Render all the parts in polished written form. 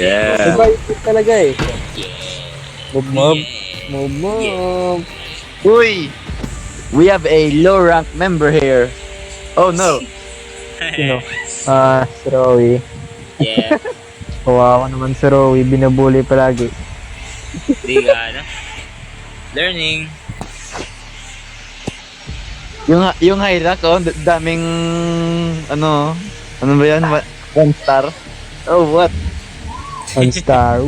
Yeah. Diba yun talaga eh. Move, move. Yeah. Move, move. Uy! We have a low rank member here. Oh no. Sino? Si Rowie. Yeah. Kawawa naman si Rowie. Binabuli palagi. Di ka, ano? Learning. Yung high rank, oh, daming ano ba yan? One star. Oh, what? One star.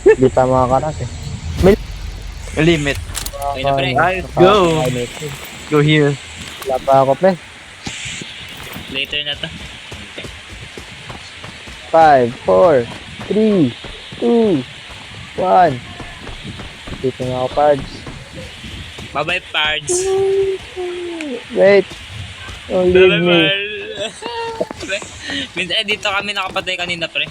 Hindi pa makakarat eh. Limit. Okay na, pre. Let's go. Go here. Wala pa ako, pre. Later na to. 5, 4, 3, 2, 1. Dito na ako, Pards. Bye-bye, Pards. Wait. Don't leave me. Minsan, dito kami nakapatay kanina, pre.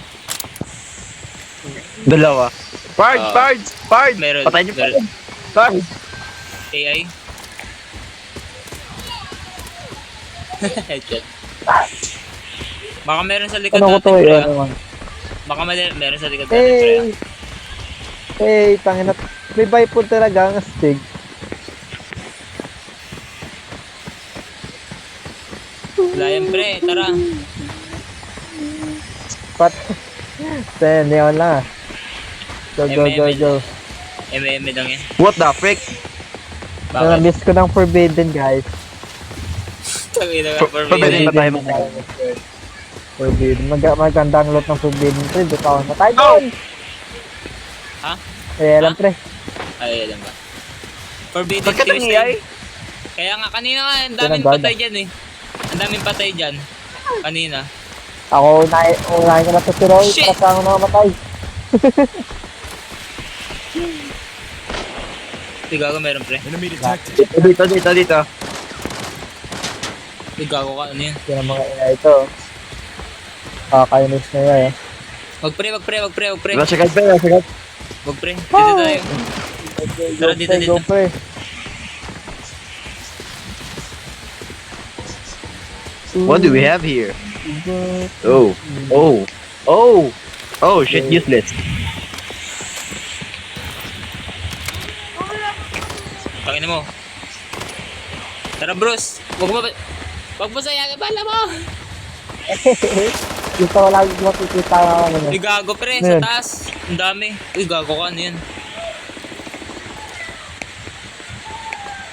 Dalawa. Pards! Meron. Patay niyo pa. Meron. Pards! AI. Headshot. Baka meron sa likod Ano ko natin, to pre. eh? ah. Ano? Baka meron sa likod natin, pre. Hey! ah. Hey, tangina. May bipod talaga ang astig. Wala yan, pre. Tara. Pat. Sen, neon lang ah. Go. MM lang yan. What the frick? Bakit? Miss ko ng Forbidden, guys. Tangina ka, Forbidden pa tayo mag- Forbidden. Maganda ang loot ng Forbidden, pre. Doon ako matay doon. Ha? Eh, alam, pre. Ay, alam ba? Forbidden Bakit ang Tuesday. iyay? Kaya nga, kanina nga, ang daming Tinagada. patay dyan eh. Ang daming patay dyan. Kanina. Ako, unahin ko na to si Roy. Shit! Para sa ako nakamatay. Gago meron, pre. Dito. Gago ka, ano yun? Yan ang mga ina ito. Kakainis na yan. Wag pre. Wala siya guys. Wag pre. Dito tayo. Tara, dito. Go, pre. What do we have here? Oh, shit, useless. Pakina mo. Tara, Bruce. Wag mo sayangin bala mo. Dito wala lagi makikita ang ano. Gago pre, Ano sa yun? taas. Ang dami. Gago ka, ano yun?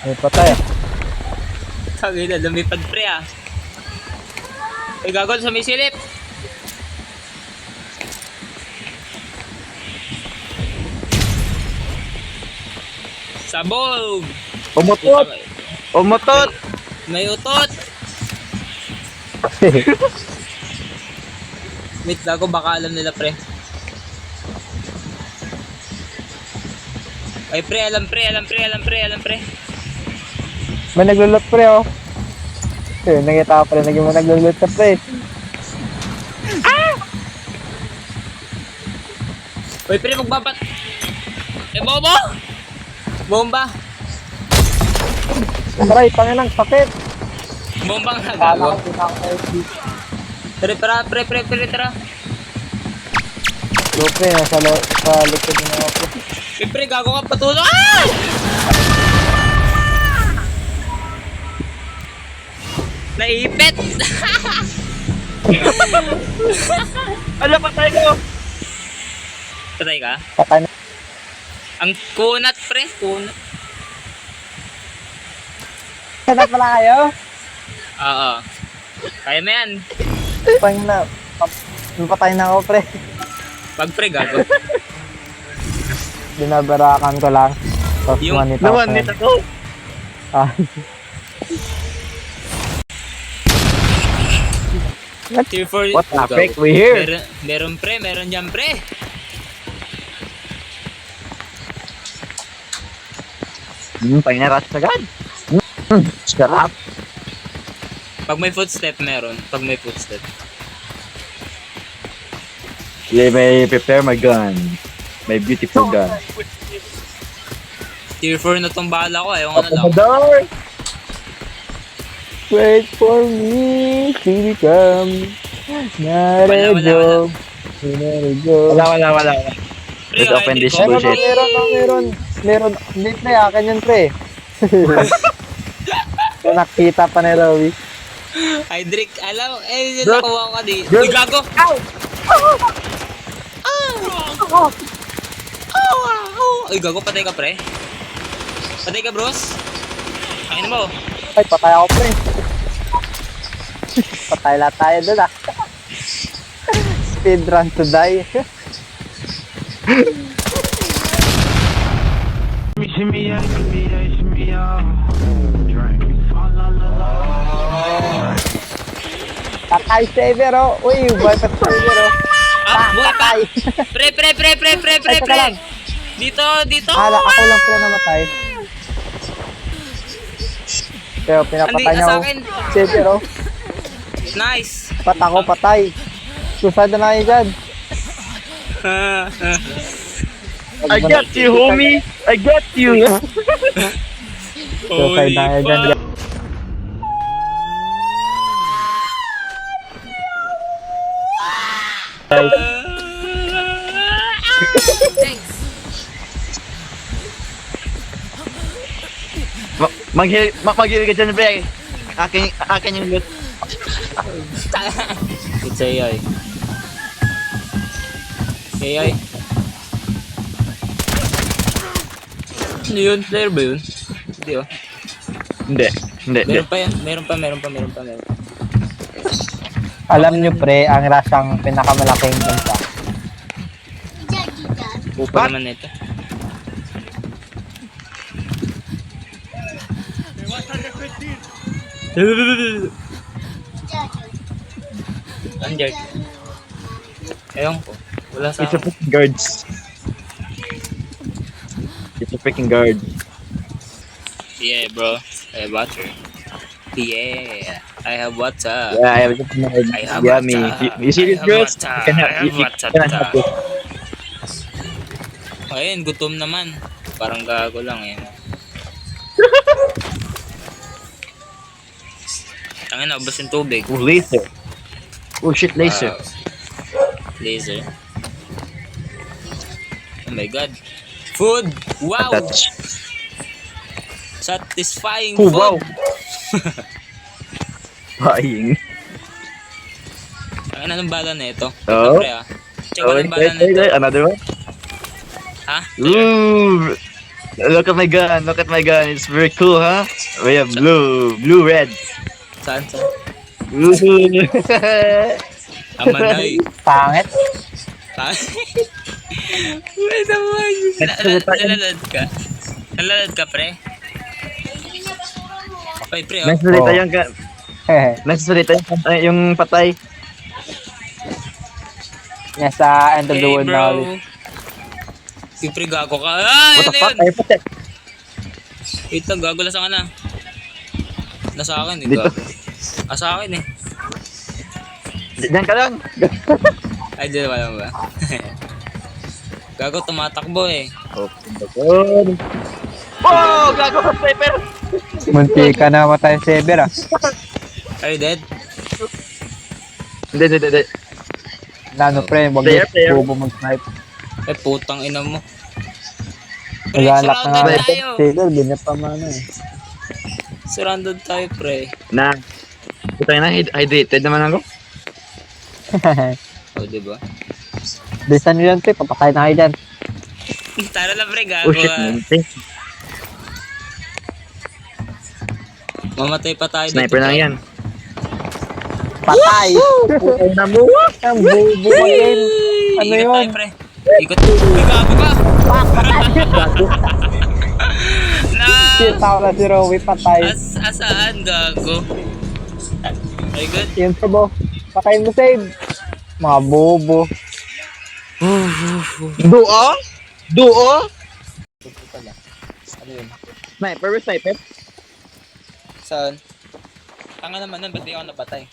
May patay ah. Tangina, lumipad pre ah. Gago, sa may silip. Sabog! Umutot! May utot! Wait, gago, baka alam nila pre. Ay pre, alam pre. May naglulot, pre, oh. Eh, nakita ko, pre. Naging mo naglulot ka, pre. Uy pre, magbabat. Bobo! Bomba! Aray, panginang sakit. Bomba nga, Kala gago. ko pinaka-FD. Tara, pre, tara. Go, pre. Sa likod na ako, pre. Eh pre, gago ka, patulo. Ah! Naipit! Ala, patay ko! Patay ka? Patay na. Ang kunat, pre. Kunat. Sana pala kayo? Oo. Kaya mo yan. Pangina. Patay na ako, pre. Pag pre, gago. Binabarakan ko lang. Tapos Yung- manita Naman, nita ko! Ah. Tier 4. What the frick? We here! Meron pre, meron dyan pre. Panginaras agad. Sarap. Pag may footstep, meron. Pag may footstep. Let me prepare my gun. My beautiful gun. Tier 4 na tong bala ko. Ayaw nga na lang. door! Wait for me to become not Wala, a wala. joke. Wala. Pre, Let's open this Hendrik, bullshit. Meron. Hindi pre, akin yun pre. Kung nakita pa ni Rowie. Hydric, alam, Bro. nakuha ko di. Bro. Uy, gago! Uy, gago, patay ka, pre. Patay ka, bros. Angin mo. Ay, patay ako pre. Patay lahat tayo dun ah. Speedrun to die. Patay saver oh. Uy, boy patay saver oh. Buhay pa! Patay. Pre! Ay, teka lang. Dito! Ako lang pre namatay. Pero pinapatay Andi, niya sa ako. akin. Saver oh. Nice! Ako patay. Susad na lang kayo dyan. I got you, homie. I got you. Susad na kayo dyan. Mag-heal ka dyan, pre. Akin yung loot. It's AI. AI. Ano yun? Player ba yun? Hindi oh. Hindi. Meron pa yan. Meron pa. Alam nyo pre, ang rasang pinakamalaking bansa. Upa naman ito. Under. Ewan ko. Wala sa It's a akin. freaking guards. It's a freaking guard. Yeah, bro. I have water. Yeah. I have water. Yeah, I have just I have yummy. water. You see this, I have girls? water. You can have, I have you water. can have this. Ayun, gutom naman. Parang gago lang eh. Tangin na, ubos yung tubig. Oh, laser. Oh shit, laser. Laser. Oh my god. Food! Wow! Attach. Satisfying Oh, food! wow. Buying. Tangin na ng bala na ito. Oh. Pre, ah. Check mo ng bala na ito. Another one. Ha? Ooh. Look at my gun. Look at my gun. It's very cool, huh? We have blue, red. Saan? Ooh. Amanay. Pangit. Wait naman. Nalalad ka? Nalalad ka, pre? Okay, pre, oh. Nagsasalita yung nagsasalita yung patay. Nasa end of the Hey, world na bro. ulit. Si pre, gago ka. Ah, What yun the na fuck? yun. Ay, patay. Wait lang, gago lang sa ka na. Nasa akin eh, Dito. gago. Sa akin eh. Diyan ka lang. Ay, di ba ba? Gago, tumatakbo eh. Open the door. Oh, gago ka sniper. Munti ka na matay saver ah. Are you dead? Hindi. Nano pre, wag Player. mo bubo mag-snipe. Eh, putang ina mo. Naglalak na nga surrounded rin. tayo. Saver, binip pa mana eh. Surrounded tayo, pre. Na. Putay na, hydrated naman ako. O, diba? Bilisan nyo yan pre, papatay na kayo dyan. Tara na, pre, gago Oh shit, ah. nanti. Mamatay pa tayo Sniper dito, lang pre. yan. Patay! Putay na mo. Ang bubo mo yun. Ano Ikot yun? tayo, pre. Ikot. Uy, gago ka! Na! Shit, tao na si Rowie, patay. Asaan, gago? Very good. Yun sa bo. Patayin mo save. Mga bobo. Duo? Ano yun? Sniper, where's sniper? Saan? Tanga naman nun, ba't di ako napatay?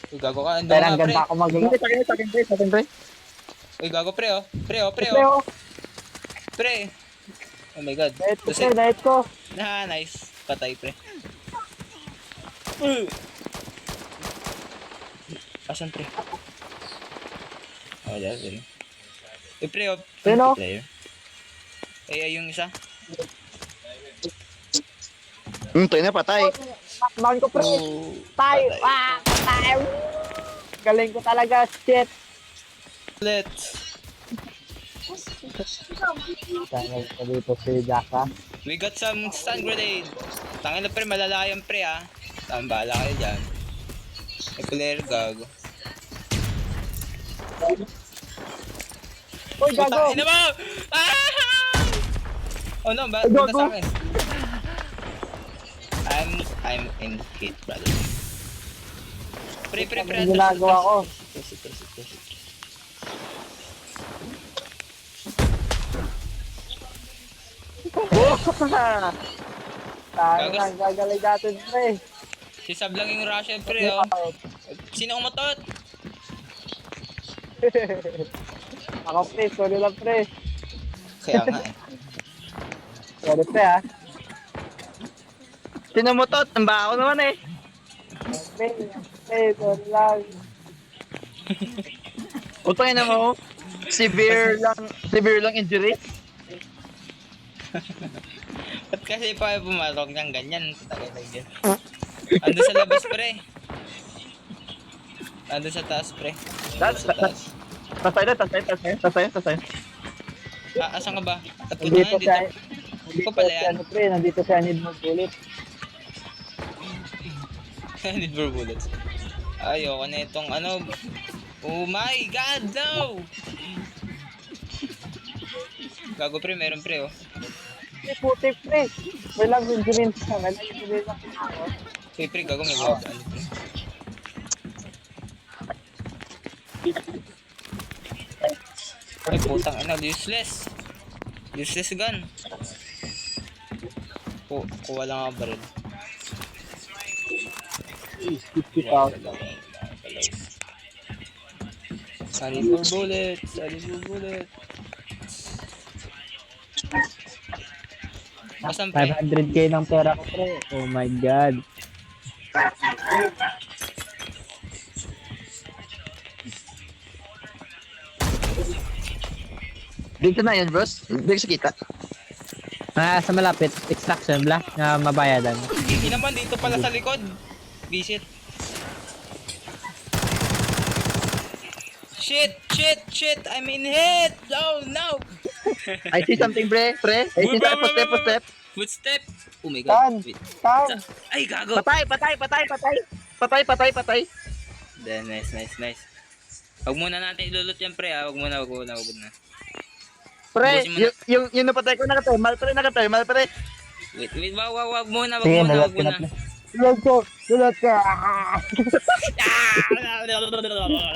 Uy, gago ka. Ando Pero nga, ang pre. ganda ako mag-ingat. Sa akin, pre. Uy, gago, pre, oh. Pre, oh. Pre, Pre. Oh my god. diet ko, Kasi- pre, diet ko. Na, nice. Patay, pre. Asan pre? Oh, that's it. Eh, pre, oh. Sino? Player. Ay, yung isa. Tayo na patay. Takbahan ko, pre. Oh, Tayo. patay. Tayo. Galing ko talaga. Shit. Let's. Tanggal ko dito si Jaka. We got some stun grenade. Tangin na pre, malala yan pre ah. Tambala kayo dyan. May player gago. Uy, gago. Putang ina mo! Ah! Oh no, ba Gago. sa akin? I'm in hit, brother. Pre. Ano ginagawa ko? Press it. Tayo na, gagaling natin, pre. Si Sab lang yung Russia, pre, oh. Sino umatot? Ako, pre. Sorry lang, pre. Kaya nga eh. Sorry, pre, ha. Sinamutot. Ang bako naman eh. Pre, sorry lang. Utangin na mo. Severe lang injury. Ba't kasi pa pumatok niyang ganyan? Tagay lang yan. Ando sa labas, pre. Ando sa taas, pre. Ando sa taas. Tasay. Ah, asan ka ba? Tapos na Nandito nga, siya. dito. Nandito pala si yan. ano, pre. Nandito siya. Need mo ulit. Need for bullets. Ayoko na itong ano. Oh my god, no! Gago pre, meron pre, oh. Pre, puti, pre. May lang injury sa akin. May injury lang ako. Pre, gago, may gago. Ano, pre? Ay, putang ina, useless. Useless gun. Kuha lang ako baril. Sorry for bullets. Asan pre? 500k ng pera ko, pre. Oh my God. Dito na yun, bros. Dito sa kita. Sa malapit, extraction bla, na mabayadan. Hindi naman, dito pala sa likod. Visit. Shit! I'm in hit! No! I see something, pre. I see footstep. Footstep! Oh my god. Wait. Saan? Ay, gago! Patay. Then, nice. Huwag muna natin ilulot yan, pre, ha? Huwag muna. Pre, Ubusin mo na. yung napatay ko nakatay. Mal pre. Wait, wag muna. Sige, nalat ka na, pre. Dulot ko.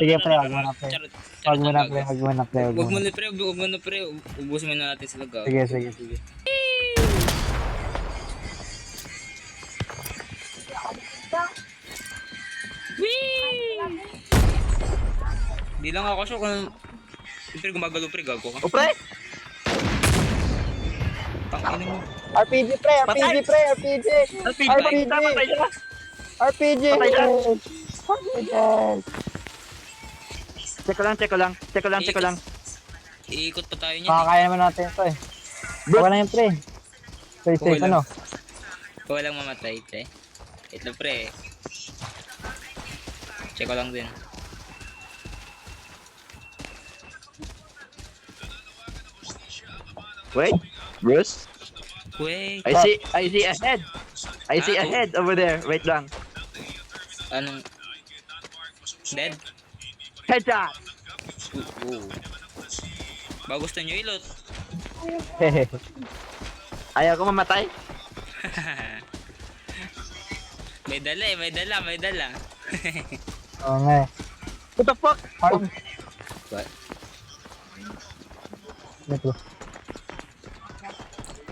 Sige, pre, wag mo na, pre. Wag mo na, pre. Ubusin muna natin sila, gago. Sige. Di lang ako sure kung... Pre, gumagalo, pre, gago ka. O pre, Tangina mo. RPG, pre. Patay siya. RPG. Patay siya. RPG. Check ko lang. Iikot pa tayo niyan. Makakaya naman natin ito, eh. Wala na yun, pre. Safe, Okay lang. ano? Walang mamatay, pre. Ito, pre. Check ko lang din. Wait, Bruce. Wait. I see ahead. I see ahead over there. Wait lang. Anong... Dead? Headshot. Oo. Ba gusto nyo ilot? Ayaw ko mamatay. May dala. Oo nga, eh. What the fuck? Parang, What? ito.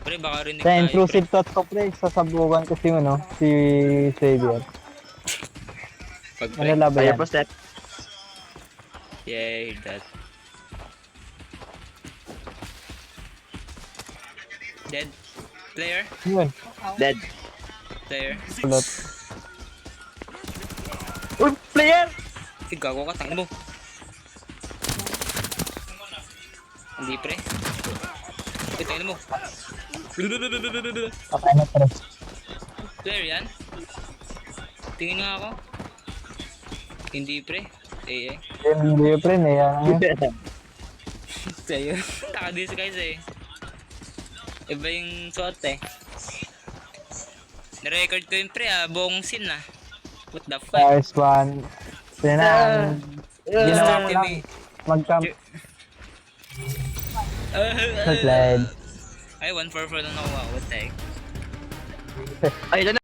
Pre, baka rinig Sa intrusive thought ko, pre, sasabukan ko si, si Xavier. Pag Ano pre. laban Ayaw yan? po step. Yeah, I heard that. Dead. Player. Yun, Dead. Player. kulot. Uy, player! Ay, gago ka, tangin mo. Hindi pre. Ay, tangin mo. Patay na pre. Player yan? Tingin nga ako. Hindi pre. Eh. Hindi pre, yan. Sa'yo. Naka-disguise eh. Iba yung suot eh. Na-record ko yung pre buong scene What the fuck? Nice one. Yun na. Ginawa ko lang. Mag-camp. Nag-slide. Ay, 144 lang nakuha. What the heck? Ay, ito na.